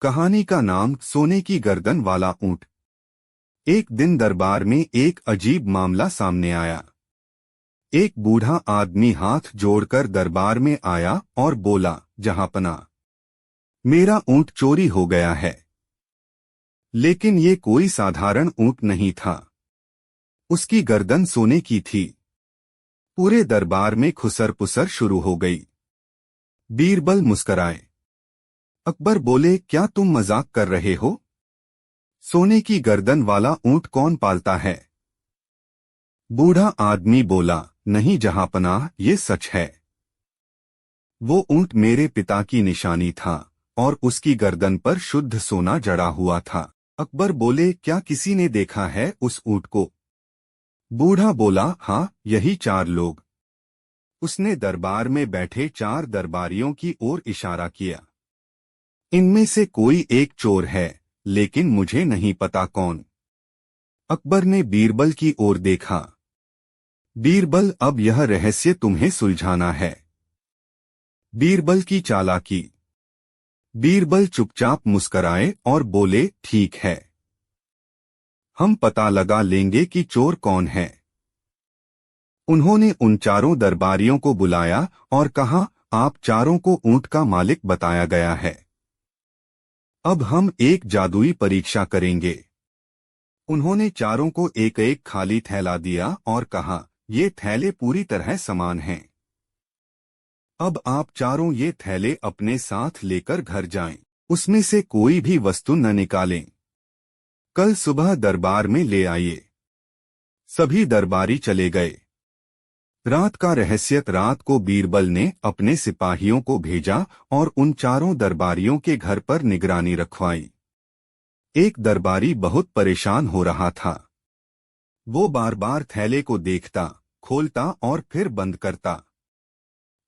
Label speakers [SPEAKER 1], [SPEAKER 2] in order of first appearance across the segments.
[SPEAKER 1] कहानी का नाम सोने की गर्दन वाला ऊंट। एक दिन दरबार में एक अजीब मामला सामने आया। एक बूढ़ा आदमी हाथ जोड़कर दरबार में आया और बोला, जहांपना, मेरा ऊंट चोरी हो गया है। लेकिन ये कोई साधारण ऊंट नहीं था। उसकी गर्दन सोने की थी। पूरे दरबार में खुसर पुसर शुरू हो गई। बीरबल मुस्कराए। अकबर बोले, क्या तुम मजाक कर रहे हो? सोने की गर्दन वाला ऊंट कौन पालता है? बूढ़ा आदमी बोला, नहीं जहांपनाह, ये सच है। वो ऊंट मेरे पिता की निशानी था और उसकी गर्दन पर शुद्ध सोना जड़ा हुआ था। अकबर बोले, क्या किसी ने देखा है उस ऊंट को? बूढ़ा बोला, हाँ, यही 4 लोग। उसने दरबार में बैठे 4 दरबारियों की ओर इशारा किया। इनमें से कोई एक चोर है, लेकिन मुझे नहीं पता कौन। अकबर ने बीरबल की ओर देखा। बीरबल, अब यह रहस्य तुम्हें सुलझाना है। बीरबल की चालाकी। बीरबल चुपचाप मुस्कराए और बोले, ठीक है, हम पता लगा लेंगे कि चोर कौन है। उन्होंने उन 4 दरबारियों को बुलाया और कहा, आप चारों को ऊंट का मालिक बताया गया है। अब हम एक जादुई परीक्षा करेंगे। उन्होंने 4 को एक एक खाली थैला दिया और कहा, ये थैले पूरी तरह समान हैं। अब आप 4 ये थैले अपने साथ लेकर घर जाएं। उसमें से कोई भी वस्तु न निकालें। कल सुबह दरबार में ले आइए। सभी दरबारी चले गए। रात का रहस्य। रात को बीरबल ने अपने सिपाहियों को भेजा और उन 4 दरबारियों के घर पर निगरानी रखवाई। एक दरबारी बहुत परेशान हो रहा था। वो बार बार थैले को देखता, खोलता और फिर बंद करता।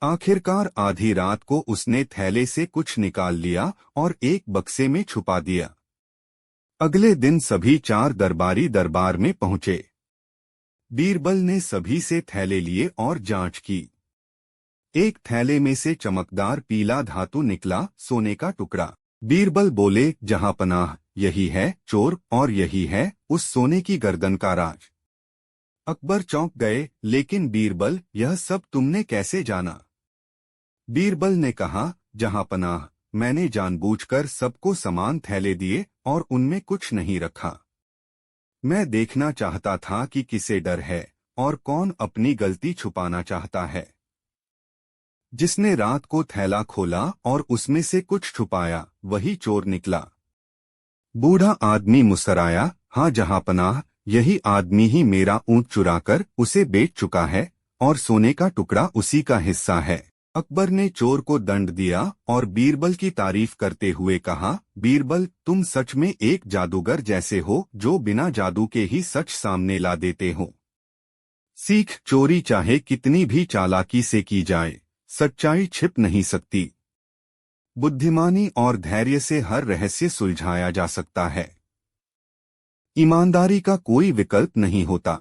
[SPEAKER 1] आखिरकार आधी रात को उसने थैले से कुछ निकाल लिया और एक बक्से में छुपा दिया। अगले दिन सभी 4 दरबारी दरबार में पहुंचे। बीरबल ने सभी से थैले लिए और जांच की। एक थैले में से चमकदार पीला धातु निकला, सोने का टुकड़ा। बीरबल बोले, जहांपनाह, यही है चोर और यही है उस सोने की गर्दन का राज। अकबर चौंक गए, लेकिन बीरबल, यह सब तुमने कैसे जाना? बीरबल ने कहा, जहांपनाह, मैंने जानबूझकर सबको समान थैले दिए और उनमें कुछ नहीं रखा। मैं देखना चाहता था कि किसे डर है और कौन अपनी गलती छुपाना चाहता है। जिसने रात को थैला खोला और उसमें से कुछ छुपाया, वही चोर निकला। बूढ़ा आदमी मुस्कराया, हाँ जहांपनाह, यही आदमी ही मेरा ऊंट चुराकर उसे बेच चुका है और सोने का टुकड़ा उसी का हिस्सा है। अकबर ने चोर को दंड दिया और बीरबल की तारीफ करते हुए कहा, बीरबल, तुम सच में एक जादूगर जैसे हो जो बिना जादू के ही सच सामने ला देते हो। सीख, चोरी चाहे कितनी भी चालाकी से की जाए, सच्चाई छिप नहीं सकती। बुद्धिमानी और धैर्य से हर रहस्य सुलझाया जा सकता है। ईमानदारी का कोई विकल्प नहीं होता।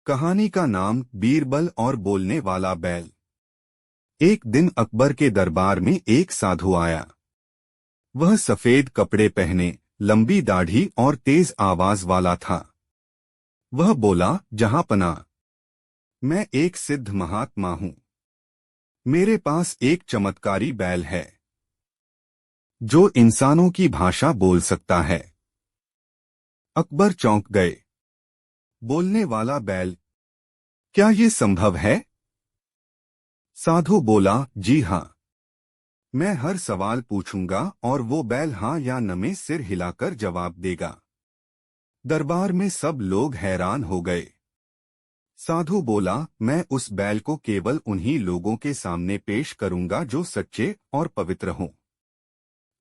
[SPEAKER 1] कहानी का नाम, बीरबल और बोलने वाला बैल। एक दिन अकबर के दरबार में एक साधु आया। वह सफेद कपड़े पहने, लंबी दाढ़ी और तेज आवाज वाला था। वह बोला, जहांपनाह, मैं एक सिद्ध महात्मा हूं। मेरे पास एक चमत्कारी बैल है जो इंसानों की भाषा बोल सकता है। अकबर चौंक गए। बोलने वाला बैल, क्या ये संभव है? साधु बोला, जी हाँ, मैं हर सवाल पूछूंगा और वो बैल हाँ या न में सिर हिलाकर जवाब देगा। दरबार में सब लोग हैरान हो गए। साधु बोला, मैं उस बैल को केवल उन्हीं लोगों के सामने पेश करूंगा जो सच्चे और पवित्र हों।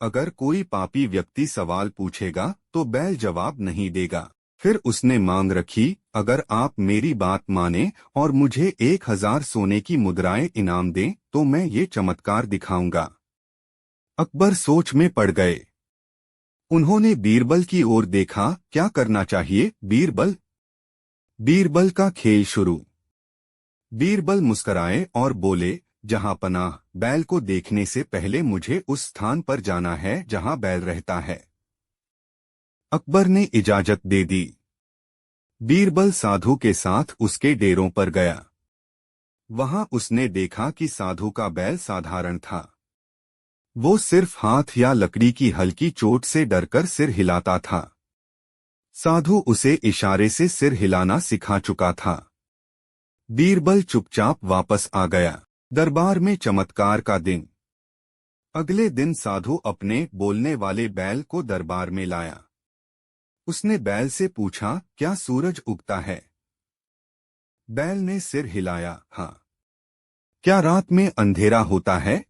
[SPEAKER 1] अगर कोई पापी व्यक्ति सवाल पूछेगा तो बैल जवाब नहीं देगा। फिर उसने मांग रखी, अगर आप मेरी बात माने और मुझे 1000 सोने की मुद्राएं इनाम दें तो मैं ये चमत्कार दिखाऊंगा। अकबर सोच में पड़ गए। उन्होंने बीरबल की ओर देखा, क्या करना चाहिए बीरबल? बीरबल का खेल शुरू। बीरबल मुस्कराए और बोले, जहां पनाह, बैल को देखने से पहले मुझे उस स्थान पर जाना है जहां बैल रहता है। अकबर ने इजाजत दे दी। बीरबल साधु के साथ उसके डेरों पर गया। वहां उसने देखा कि साधु का बैल साधारण था। वो सिर्फ हाथ या लकड़ी की हल्की चोट से डरकर सिर हिलाता था। साधु उसे इशारे से सिर हिलाना सिखा चुका था। बीरबल चुपचाप वापस आ गया। दरबार में चमत्कार का दिन। अगले दिन साधु अपने बोलने वाले बैल को दरबार में लाया। उसने बैल से पूछा, क्या सूरज उगता है? बैल ने सिर हिलाया, हाँ। क्या रात में अंधेरा होता है?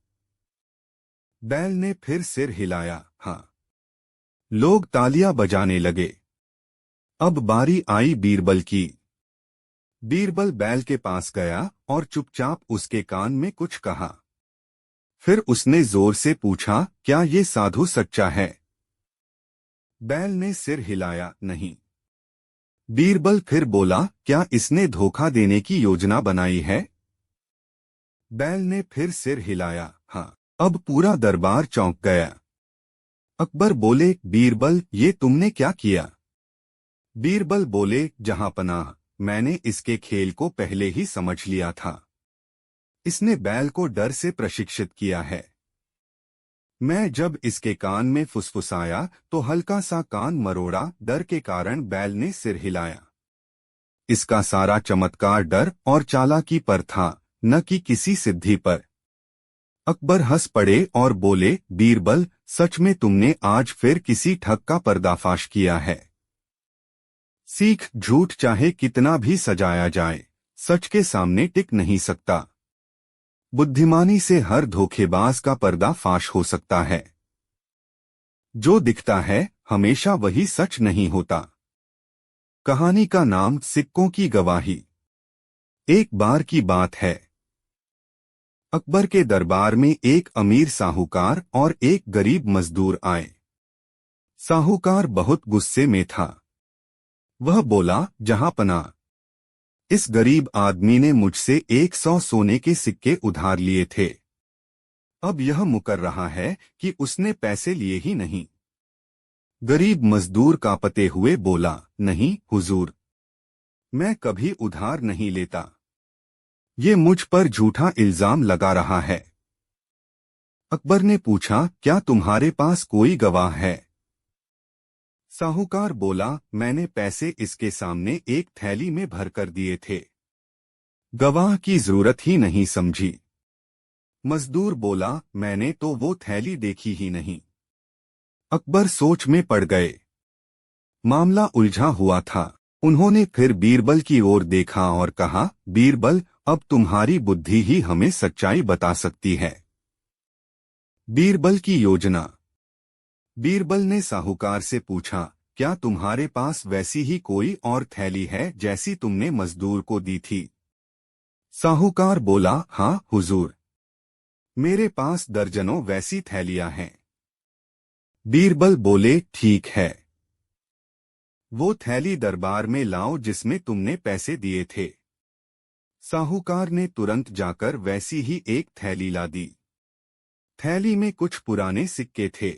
[SPEAKER 1] बैल ने फिर सिर हिलाया, हाँ। लोग तालियां बजाने लगे। अब बारी आई बीरबल की। बीरबल बैल के पास गया और चुपचाप उसके कान में कुछ कहा। फिर उसने जोर से पूछा, क्या ये साधु सच्चा है? बैल ने सिर हिलाया, नहीं। बीरबल फिर बोला, क्या इसने धोखा देने की योजना बनाई है? बैल ने फिर सिर हिलाया, हाँ। अब पूरा दरबार चौंक गया। अकबर बोले, बीरबल, ये तुमने क्या किया? बीरबल बोले, जहांपनाह, मैंने इसके खेल को पहले ही समझ लिया था। इसने बैल को डर से प्रशिक्षित किया है। मैं जब इसके कान में फुसफुसाया तो हल्का सा कान मरोड़ा। डर के कारण बैल ने सिर हिलाया। इसका सारा चमत्कार डर और चालाकी पर था, न कि किसी सिद्धि पर। अकबर हंस पड़े और बोले, बीरबल, सच में तुमने आज फिर किसी ठग का पर्दाफाश किया है। सीख, झूठ चाहे कितना भी सजाया जाए, सच के सामने टिक नहीं सकता। बुद्धिमानी से हर धोखेबाज का पर्दाफाश हो सकता है। जो दिखता है हमेशा वही सच नहीं होता। कहानी का नाम सिक्कों की गवाही। एक बार की बात है। अकबर के दरबार में एक अमीर साहूकार और एक गरीब मजदूर आए। साहूकार बहुत गुस्से में था। वह बोला, जहांपनाह, इस गरीब आदमी ने मुझसे 100 सोने के सिक्के उधार लिए थे। अब यह मुकर रहा है कि उसने पैसे लिए ही नहीं। गरीब मजदूर कांपते हुए बोला, नहीं हुजूर, मैं कभी उधार नहीं लेता। ये मुझ पर झूठा इल्जाम लगा रहा है। अकबर ने पूछा, क्या तुम्हारे पास कोई गवाह है? साहूकार बोला, मैंने पैसे इसके सामने एक थैली में भरकर दिए थे। गवाह की जरूरत ही नहीं समझी। मजदूर बोला, मैंने तो वो थैली देखी ही नहीं। अकबर सोच में पड़ गए। मामला उलझा हुआ था। उन्होंने फिर बीरबल की ओर देखा और कहा, बीरबल, अब तुम्हारी बुद्धि ही हमें सच्चाई बता सकती है। बीरबल की योजना। बीरबल ने साहूकार से पूछा, क्या तुम्हारे पास वैसी ही कोई और थैली है जैसी तुमने मजदूर को दी थी? साहूकार बोला, हाँ हुजूर, मेरे पास दर्जनों वैसी थैलियां हैं। बीरबल बोले, ठीक है, वो थैली दरबार में लाओ जिसमें तुमने पैसे दिए थे। साहूकार ने तुरंत जाकर वैसी ही एक थैली ला दी। थैली में कुछ पुराने सिक्के थे।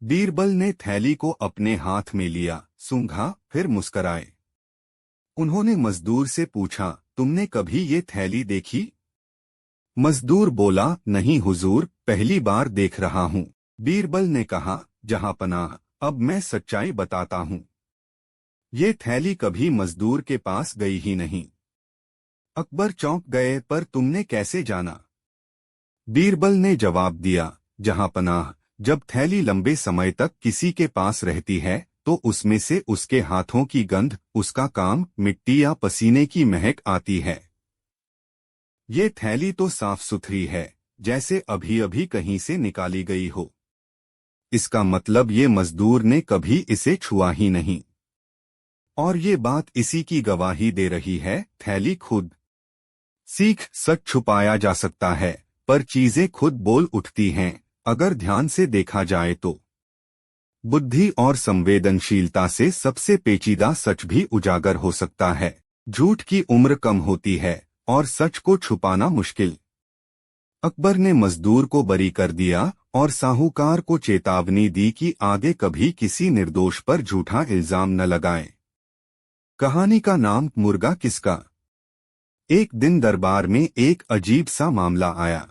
[SPEAKER 1] बीरबल ने थैली को अपने हाथ में लिया, सूंघा, फिर मुस्कराए। उन्होंने मजदूर से पूछा, तुमने कभी ये थैली देखी? मजदूर बोला, नहीं हुजूर, पहली बार देख रहा हूँ। बीरबल ने कहा, जहांपनाह, अब मैं सच्चाई बताता हूँ। ये थैली कभी मजदूर के पास गई ही नहीं। अकबर चौंक गए, पर तुमने कैसे जाना? बीरबल ने जवाब दिया, जहांपनाह, जब थैली लंबे समय तक किसी के पास रहती है तो उसमें से उसके हाथों की गंध, उसका काम, मिट्टी या पसीने की महक आती है। ये थैली तो साफ सुथरी है, जैसे अभी अभी कहीं से निकाली गई हो। इसका मतलब ये मजदूर ने कभी इसे छुआ ही नहीं। और ये बात इसी की गवाही दे रही है, थैली खुद। सीख, सच छुपाया जा सकता है, पर चीजें खुद बोल उठती हैं, अगर ध्यान से देखा जाए तो। बुद्धि और संवेदनशीलता से सबसे पेचीदा सच भी उजागर हो सकता है। झूठ की उम्र कम होती है और सच को छुपाना मुश्किल। अकबर ने मजदूर को बरी कर दिया और साहूकार को चेतावनी दी कि आगे कभी किसी निर्दोष पर झूठा इल्जाम न लगाएं। कहानी का नाम मुर्गा किसका। एक दिन दरबार में एक अजीब सा मामला आया।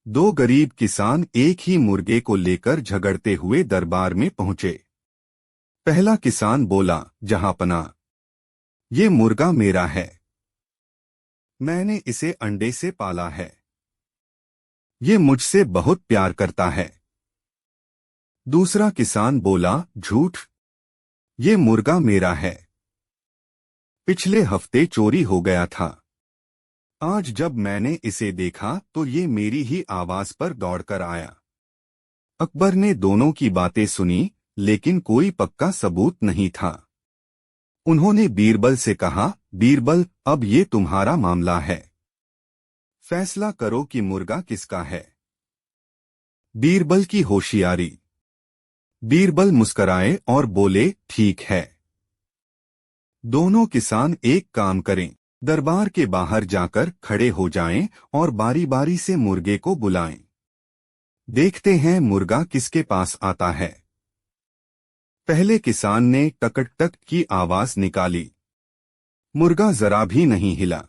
[SPEAKER 1] दो गरीब किसान एक ही मुर्गे को लेकर झगड़ते हुए दरबार में पहुंचे। पहला किसान बोला, जहांपना, ये मुर्गा मेरा है, मैंने इसे अंडे से पाला है, ये मुझसे बहुत प्यार करता है। दूसरा किसान बोला, झूठ, ये मुर्गा मेरा है, पिछले हफ्ते चोरी हो गया था, आज जब मैंने इसे देखा तो ये मेरी ही आवाज पर दौड़कर आया। अकबर ने दोनों की बातें सुनी, लेकिन कोई पक्का सबूत नहीं था। उन्होंने बीरबल से कहा, बीरबल, अब ये तुम्हारा मामला है, फैसला करो कि मुर्गा किसका है। बीरबल की होशियारी। बीरबल मुस्कराए और बोले, ठीक है। दोनों किसान एक काम करें, दरबार के बाहर जाकर खड़े हो जाएं और बारी बारी से मुर्गे को बुलाएं। देखते हैं मुर्गा किसके पास आता है। पहले किसान ने टक टक की आवाज निकाली। मुर्गा जरा भी नहीं हिला।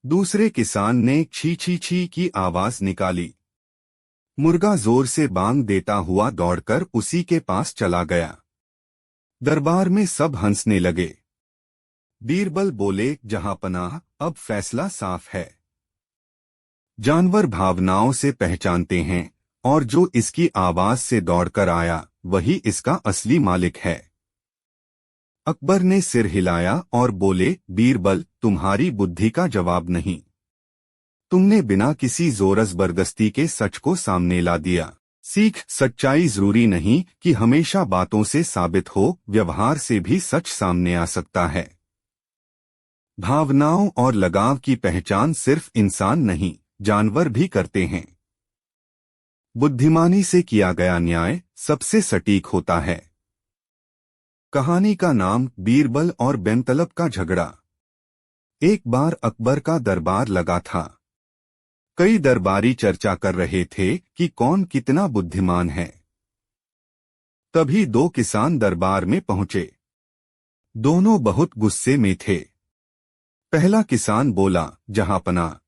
[SPEAKER 1] दूसरे किसान ने छी छी छी की आवाज निकाली। मुर्गा जोर से बांग देता हुआ दौड़कर उसी के पास चला गया। दरबार में सब हंसने लगे। बीरबल बोले, जहांपनाह, अब फैसला साफ है। जानवर भावनाओं से पहचानते हैं और जो इसकी आवाज से दौड़कर आया वही इसका असली मालिक है। अकबर ने सिर हिलाया और बोले, बीरबल, तुम्हारी बुद्धि का जवाब नहीं। तुमने बिना किसी जोर जबरदस्ती के सच को सामने ला दिया। सीख, सच्चाई जरूरी नहीं कि हमेशा बातों से साबित हो, व्यवहार से भी सच सामने आ सकता है। भावनाओं और लगाव की पहचान सिर्फ इंसान नहीं, जानवर भी करते हैं। बुद्धिमानी से किया गया न्याय सबसे सटीक होता है। कहानी का नाम बीरबल और बेंतलब का झगड़ा। एक बार अकबर का दरबार लगा था। कई दरबारी चर्चा कर रहे थे कि कौन कितना बुद्धिमान है। तभी दो किसान दरबार में पहुंचे। दोनों बहुत गुस्से में थे। पहला किसान बोला, जहांपना,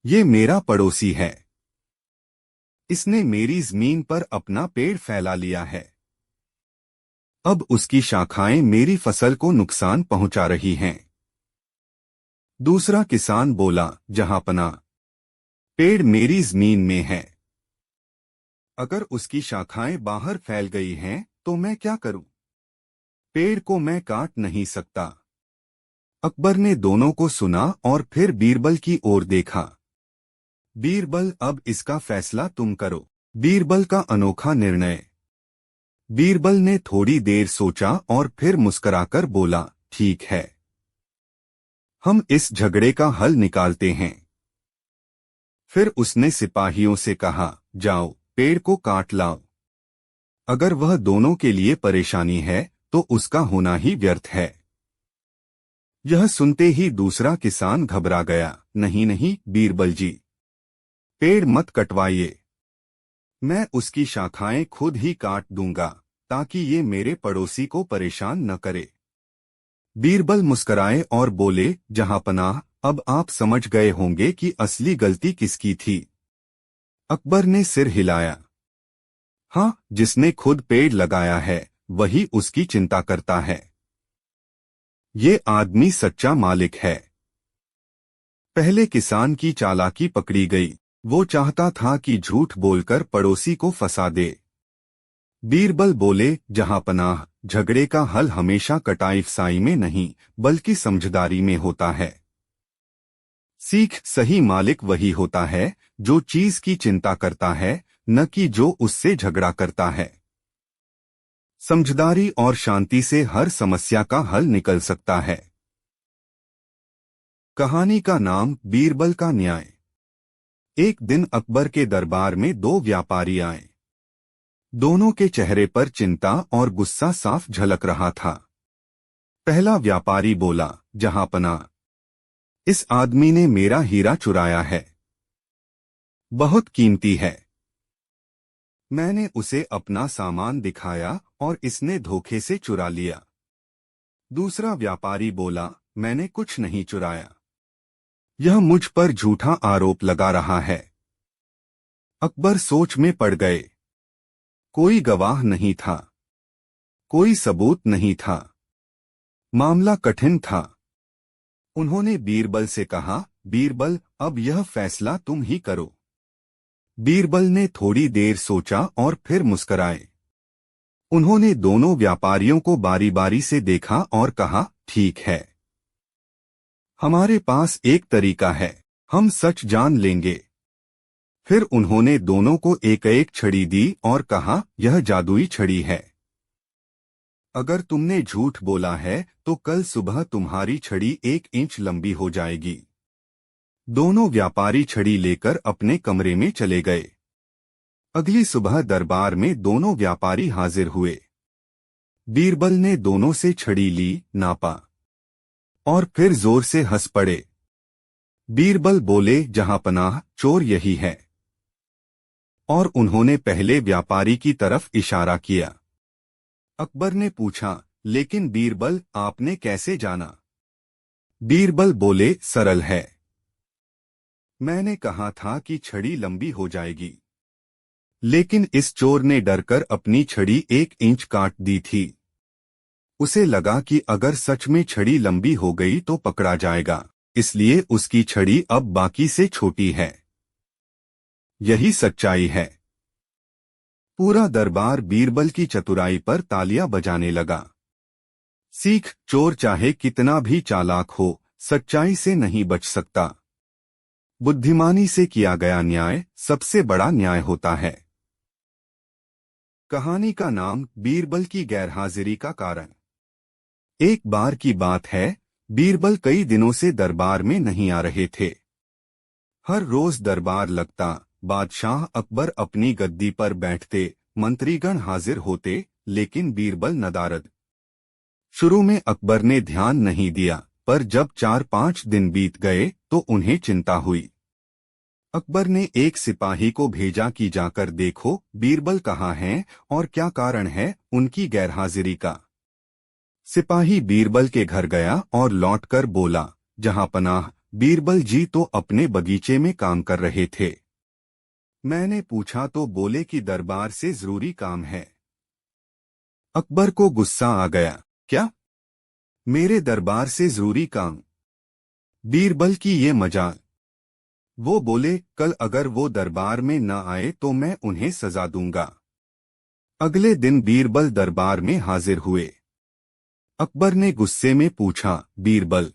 [SPEAKER 1] ये मेरा पड़ोसी है, इसने मेरी जमीन पर अपना पेड़ फैला लिया है, अब उसकी शाखाएं मेरी फसल को नुकसान पहुंचा रही हैं। दूसरा किसान बोला, जहांपना, पेड़ मेरी जमीन में है, अगर उसकी शाखाएं बाहर फैल गई हैं तो मैं क्या करूं? पेड़ को मैं काट नहीं सकता। अकबर ने दोनों को सुना और फिर बीरबल की ओर देखा। बीरबल, अब इसका फैसला तुम करो। बीरबल का अनोखा निर्णय। बीरबल ने थोड़ी देर सोचा और फिर मुस्कुराकर बोला, ठीक है, हम इस झगड़े का हल निकालते हैं। फिर उसने सिपाहियों से कहा, जाओ, पेड़ को काट लाओ। अगर वह दोनों के लिए परेशानी है तो उसका होना ही व्यर्थ है। यह सुनते ही दूसरा किसान घबरा गया। नहीं नहीं बीरबल जी, पेड़ मत कटवाइए, मैं उसकी शाखाएं खुद ही काट दूंगा ताकि ये मेरे पड़ोसी को परेशान न करे। बीरबल मुस्कुराए और बोले, जहांपनाह, अब आप समझ गए होंगे कि असली गलती किसकी थी। अकबर ने सिर हिलाया। हाँ, जिसने खुद पेड़ लगाया है वही उसकी चिंता करता है। ये आदमी सच्चा मालिक है। पहले किसान की चालाकी पकड़ी गई। वो चाहता था कि झूठ बोलकर पड़ोसी को फंसा दे। बीरबल बोले, जहांपनाह, झगड़े का हल हमेशा कटाई फसाई में नहीं बल्कि समझदारी में होता है। सीख, सही मालिक वही होता है जो चीज की चिंता करता है, न कि जो उससे झगड़ा करता है। समझदारी और शांति से हर समस्या का हल निकल सकता है। कहानी का नाम बीरबल का न्याय। एक दिन अकबर के दरबार में दो व्यापारी आए। दोनों के चेहरे पर चिंता और गुस्सा साफ झलक रहा था। पहला व्यापारी बोला, जहांपनाह, इस आदमी ने मेरा हीरा चुराया है। बहुत कीमती है। मैंने उसे अपना सामान दिखाया और इसने धोखे से चुरा लिया। दूसरा व्यापारी बोला, मैंने कुछ नहीं चुराया। यह मुझ पर झूठा आरोप लगा रहा है। अकबर सोच में पड़ गए। कोई गवाह नहीं था, कोई सबूत नहीं था। मामला कठिन था। उन्होंने बीरबल से कहा, बीरबल, अब यह फैसला तुम ही करो। बीरबल ने थोड़ी देर सोचा और फिर मुस्कराए। उन्होंने दोनों व्यापारियों को बारी बारी से देखा और कहा, ठीक है, हमारे पास एक तरीका है, हम सच जान लेंगे। फिर उन्होंने दोनों को एक एक छड़ी दी और कहा, यह जादुई छड़ी है। अगर तुमने झूठ बोला है तो कल सुबह तुम्हारी छड़ी 1 इंच लंबी हो जाएगी। दोनों व्यापारी छड़ी लेकर अपने कमरे में चले गए। अगली सुबह दरबार में दोनों व्यापारी हाजिर हुए। बीरबल ने दोनों से छड़ी ली, नापा और फिर जोर से हंस पड़े। बीरबल बोले, जहांपनाह, चोर यही है। और उन्होंने पहले व्यापारी की तरफ इशारा किया। अकबर ने पूछा, लेकिन बीरबल, आपने कैसे जाना? बीरबल बोले, सरल है। मैंने कहा था कि छड़ी लंबी हो जाएगी, लेकिन इस चोर ने डरकर अपनी छड़ी 1 इंच काट दी थी। उसे लगा कि अगर सच में छड़ी लंबी हो गई तो पकड़ा जाएगा, इसलिए उसकी छड़ी अब बाकी से छोटी है। यही सच्चाई है। पूरा दरबार बीरबल की चतुराई पर तालियां बजाने लगा। सीख, चोर चाहे कितना भी चालाक हो, सच्चाई से नहीं बच सकता। बुद्धिमानी से किया गया न्याय सबसे बड़ा न्याय होता है। कहानी का नाम, बीरबल की गैरहाजिरी का कारण। एक बार की बात है, बीरबल कई दिनों से दरबार में नहीं आ रहे थे। हर रोज दरबार लगता, बादशाह अकबर अपनी गद्दी पर बैठते, मंत्रीगण हाजिर होते, लेकिन बीरबल नदारद। शुरू में अकबर ने ध्यान नहीं दिया, पर जब 4-5 दिन बीत गए तो उन्हें चिंता हुई। अकबर ने एक सिपाही को भेजा कि जाकर देखो बीरबल कहाँ हैं और क्या कारण है उनकी गैरहाजिरी का। सिपाही बीरबल के घर गया और लौटकर बोला, जहांपनाह, बीरबल जी तो अपने बगीचे में काम कर रहे थे। मैंने पूछा तो बोले कि दरबार से जरूरी काम है। अकबर को गुस्सा आ गया, क्या? मेरे दरबार से जरूरी काम? बीरबल की ये मजाक। वो बोले, कल अगर वो दरबार में न आए तो मैं उन्हें सजा दूंगा। अगले दिन बीरबल दरबार में हाजिर हुए। अकबर ने गुस्से में पूछा, बीरबल,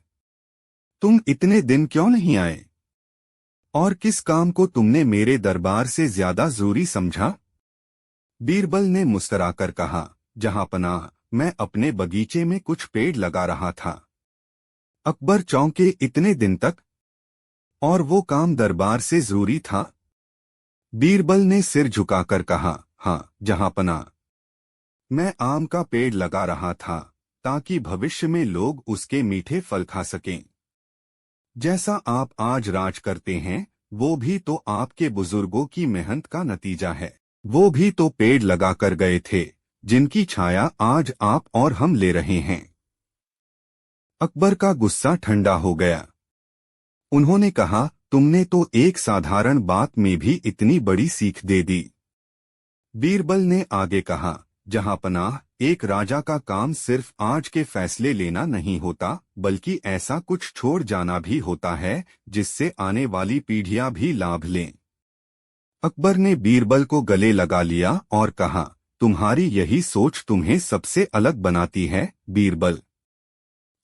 [SPEAKER 1] तुम इतने दिन क्यों नहीं आए? और किस काम को तुमने मेरे दरबार से ज्यादा जरूरी समझा? बीरबल ने मुस्कुराकर कहा, जहांपनाह, मैं अपने बगीचे में कुछ पेड़ लगा रहा था। अकबर चौंके, इतने दिन तक? और वो काम दरबार से जरूरी था? बीरबल ने सिर झुकाकर कहा, हाँ जहांपनाह, मैं आम का पेड़ लगा रहा था ताकि भविष्य में लोग उसके मीठे फल खा सकें। जैसा आप आज राज करते हैं, वो भी तो आपके बुजुर्गों की मेहनत का नतीजा है। वो भी तो पेड़ लगाकर गए थे, जिनकी छाया आज आप और हम ले रहे हैं। अकबर का गुस्सा ठंडा हो गया। उन्होंने कहा, तुमने तो एक साधारण बात में भी इतनी बड़ी सीख दे दी। बीरबल ने आगे कहा, जहांपनाह, एक राजा का काम सिर्फ आज के फैसले लेना नहीं होता, बल्कि ऐसा कुछ छोड़ जाना भी होता है जिससे आने वाली पीढ़ियां भी लाभ लें। अकबर ने बीरबल को गले लगा लिया और कहा, तुम्हारी यही सोच तुम्हें सबसे अलग बनाती है, बीरबल।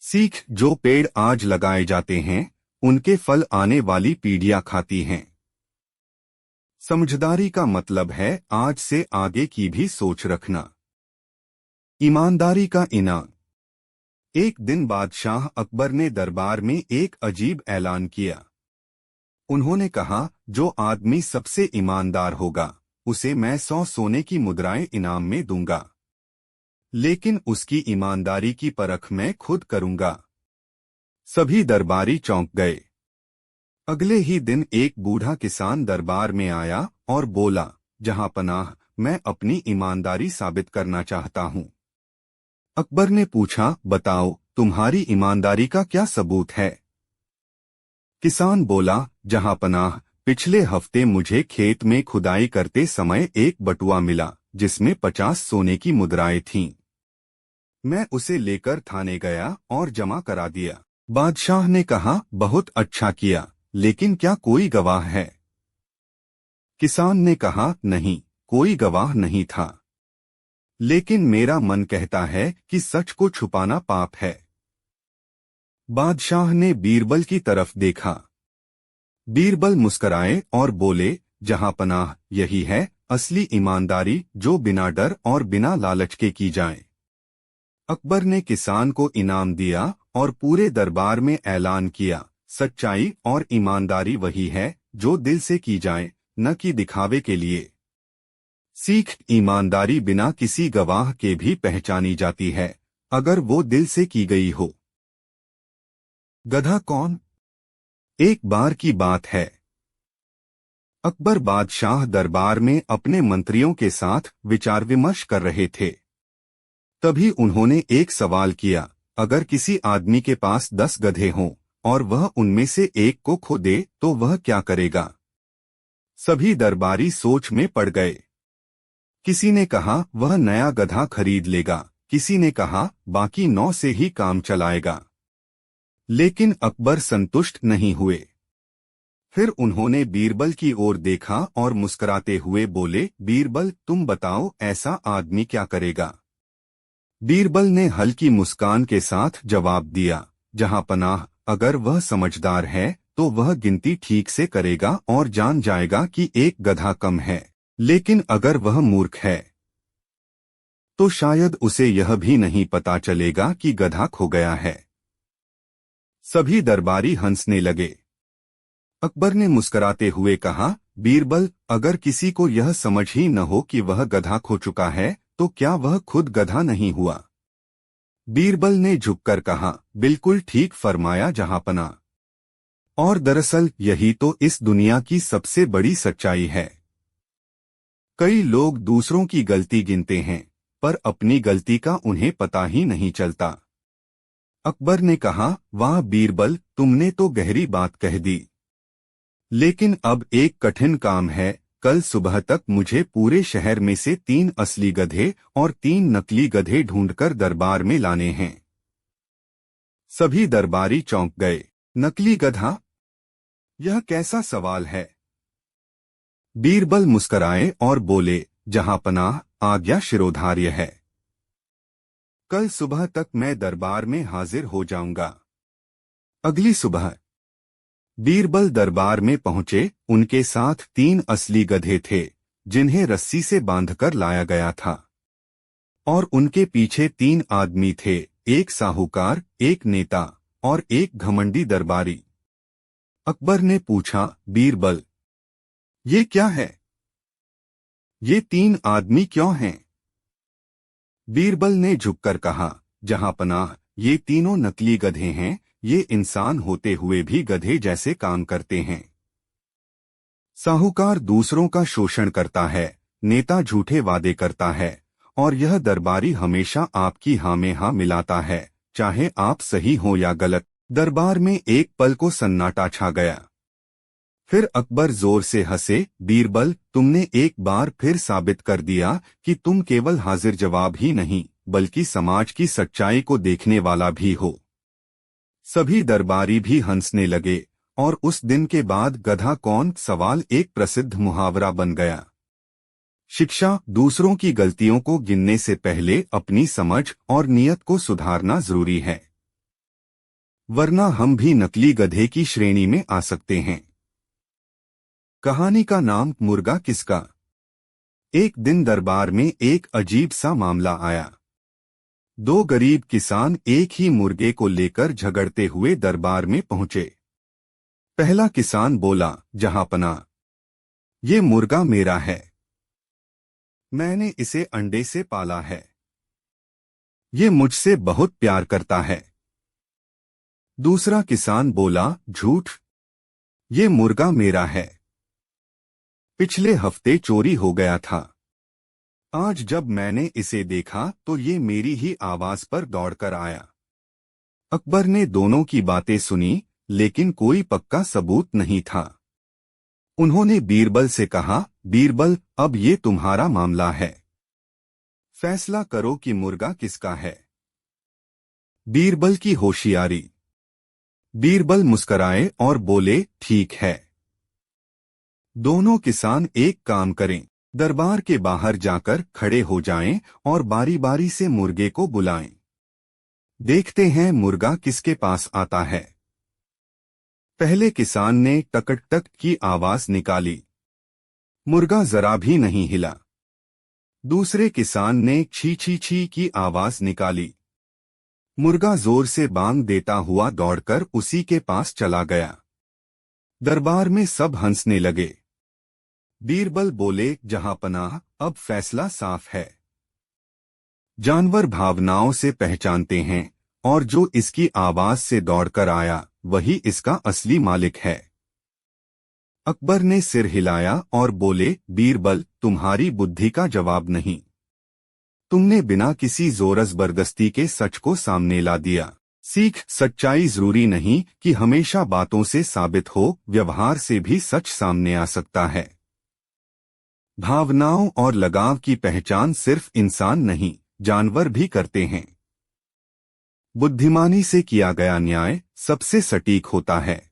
[SPEAKER 1] सीख, जो पेड़ आज लगाए जाते हैं, उनके फल आने वाली पीढ़ियां खाती हैं। समझदारी का मतलब है आज से आगे की भी सोच रखना। ईमानदारी का इनाम। एक दिन बादशाह अकबर ने दरबार में एक अजीब ऐलान किया। उन्होंने कहा, जो आदमी सबसे ईमानदार होगा उसे मैं 100 सोने की मुद्राएं इनाम में दूंगा, लेकिन उसकी ईमानदारी की परख मैं खुद करूंगा। सभी दरबारी चौंक गए। अगले ही दिन एक बूढ़ा किसान दरबार में आया और बोला, जहांपनाह, मैं अपनी ईमानदारी साबित करना चाहता हूँ। अकबर ने पूछा, बताओ, तुम्हारी ईमानदारी का क्या सबूत है? किसान बोला, जहांपनाह, पिछले हफ्ते मुझे खेत में खुदाई करते समय एक बटुआ मिला जिसमें 50 सोने की मुद्राएं थीं। मैं उसे लेकर थाने गया और जमा करा दिया। बादशाह ने कहा, बहुत अच्छा किया, लेकिन क्या कोई गवाह है? किसान ने कहा, नहीं, कोई गवाह नहीं था। लेकिन मेरा मन कहता है कि सच को छुपाना पाप है। बादशाह ने बीरबल की तरफ देखा। बीरबल मुस्कराए और बोले, जहांपनाह, यही है असली ईमानदारी जो बिना डर और बिना लालच के की जाए। अकबर ने किसान को इनाम दिया और पूरे दरबार में ऐलान किया, सच्चाई और ईमानदारी वही है जो दिल से की जाए, न कि दिखावे के लिए। सीख, ईमानदारी बिना किसी गवाह के भी पहचानी जाती है, अगर वो दिल से की गई हो। गधा कौन? एक बार की बात है। अकबर बादशाह दरबार में अपने मंत्रियों के साथ विचार विमर्श कर रहे थे। तभी उन्होंने एक सवाल किया, अगर किसी आदमी के पास 10 गधे हों और वह उनमें से एक को खो दे तो वह क्या करेगा? सभी दरबारी सोच में पड़ गए। किसी ने कहा, वह नया गधा खरीद लेगा। किसी ने कहा, बाकी 9 से ही काम चलाएगा। लेकिन अकबर संतुष्ट नहीं हुए। फिर उन्होंने बीरबल की ओर देखा और मुस्कुराते हुए बोले, बीरबल, तुम बताओ, ऐसा आदमी क्या करेगा? बीरबल ने हल्की मुस्कान के साथ जवाब दिया, जहांपनाह, अगर वह समझदार है तो वह गिनती ठीक से करेगा और जान जाएगा कि एक गधा कम है। लेकिन अगर वह मूर्ख है तो शायद उसे यह भी नहीं पता चलेगा कि गधा खो गया है। सभी दरबारी हंसने लगे। अकबर ने मुस्कुराते हुए कहा, बीरबल, अगर किसी को यह समझ ही न हो कि वह गधा खो चुका है तो क्या वह खुद गधा नहीं हुआ? बीरबल ने झुककर कहा, बिल्कुल ठीक फरमाया जहांपना। और दरअसल यही तो इस दुनिया की सबसे बड़ी सच्चाई है। कई लोग दूसरों की गलती गिनते हैं, पर अपनी गलती का उन्हें पता ही नहीं चलता। अकबर ने कहा, वाह बीरबल, तुमने तो गहरी बात कह दी। लेकिन अब एक कठिन काम है, कल सुबह तक मुझे पूरे शहर में से 3 असली गधे और 3 नकली गधे ढूंढकर दरबार में लाने हैं। सभी दरबारी चौंक गए। नकली गधा? यह कैसा सवाल है? बीरबल मुस्कराए और बोले, जहांपनाह, आज्ञा शिरोधार्य है। कल सुबह तक मैं दरबार में हाजिर हो जाऊंगा। अगली सुबह बीरबल दरबार में पहुंचे। उनके साथ 3 असली गधे थे जिन्हें रस्सी से बांधकर लाया गया था, और उनके पीछे 3 आदमी थे, एक साहूकार, एक नेता और एक घमंडी दरबारी। अकबर ने पूछा, बीरबल, ये क्या है? ये 3 आदमी क्यों हैं? बीरबल ने झुककर कहा, जहांपनाह, ये तीनों नकली गधे हैं। ये इंसान होते हुए भी गधे जैसे काम करते हैं। साहूकार दूसरों का शोषण करता है, नेता झूठे वादे करता है, और यह दरबारी हमेशा आपकी हाँ में हाँ मिलाता है, चाहे आप सही हो या गलत। दरबार में एक पल को सन्नाटा छा गया। फिर अकबर जोर से हंसे, बीरबल, तुमने एक बार फिर साबित कर दिया कि तुम केवल हाजिर जवाब ही नहीं बल्कि समाज की सच्चाई को देखने वाला भी हो। सभी दरबारी भी हंसने लगे और उस दिन के बाद गधा कौन सवाल एक प्रसिद्ध मुहावरा बन गया। शिक्षा, दूसरों की गलतियों को गिनने से पहले अपनी समझ और नियत को सुधारना जरूरी है, वरना हम भी नकली गधे की श्रेणी में आ सकते हैं। कहानी का नाम, मुर्गा किसका। एक दिन दरबार में एक अजीब सा मामला आया। 2 गरीब किसान एक ही मुर्गे को लेकर झगड़ते हुए दरबार में पहुंचे। पहला किसान बोला, जहांपना, ये मुर्गा मेरा है। मैंने इसे अंडे से पाला है। ये मुझसे बहुत प्यार करता है। दूसरा किसान बोला, झूठ, ये मुर्गा मेरा है। पिछले हफ्ते चोरी हो गया था। आज जब मैंने इसे देखा तो ये मेरी ही आवाज पर दौड़कर आया। अकबर ने दोनों की बातें सुनी, लेकिन कोई पक्का सबूत नहीं था। उन्होंने बीरबल से कहा, बीरबल, अब ये तुम्हारा मामला है। फैसला करो कि मुर्गा किसका है। बीरबल की होशियारी। बीरबल मुस्कराए और बोले, ठीक है। दोनों किसान एक काम करें, दरबार के बाहर जाकर खड़े हो जाएं और बारी बारी से मुर्गे को बुलाएं। देखते हैं मुर्गा किसके पास आता है। पहले किसान ने टक टक की आवाज निकाली। मुर्गा जरा भी नहीं हिला। दूसरे किसान ने छी छी छी की आवाज निकाली। मुर्गा जोर से बांग देता हुआ दौड़कर उसी के पास चला गया। दरबार में सब हंसने लगे। बीरबल बोले, जहांपनाह, अब फैसला साफ है। जानवर भावनाओं से पहचानते हैं, और जो इसकी आवाज से दौड़कर आया वही इसका असली मालिक है। अकबर ने सिर हिलाया और बोले, बीरबल, तुम्हारी बुद्धि का जवाब नहीं। तुमने बिना किसी जोर जबरदस्ती के सच को सामने ला दिया। सीख, सच्चाई जरूरी नहीं कि हमेशा बातों से साबित हो, व्यवहार से भी सच सामने आ सकता है। भावनाओं और लगाव की पहचान सिर्फ इंसान नहीं, जानवर भी करते हैं। बुद्धिमानी से किया गया न्याय सबसे सटीक होता है।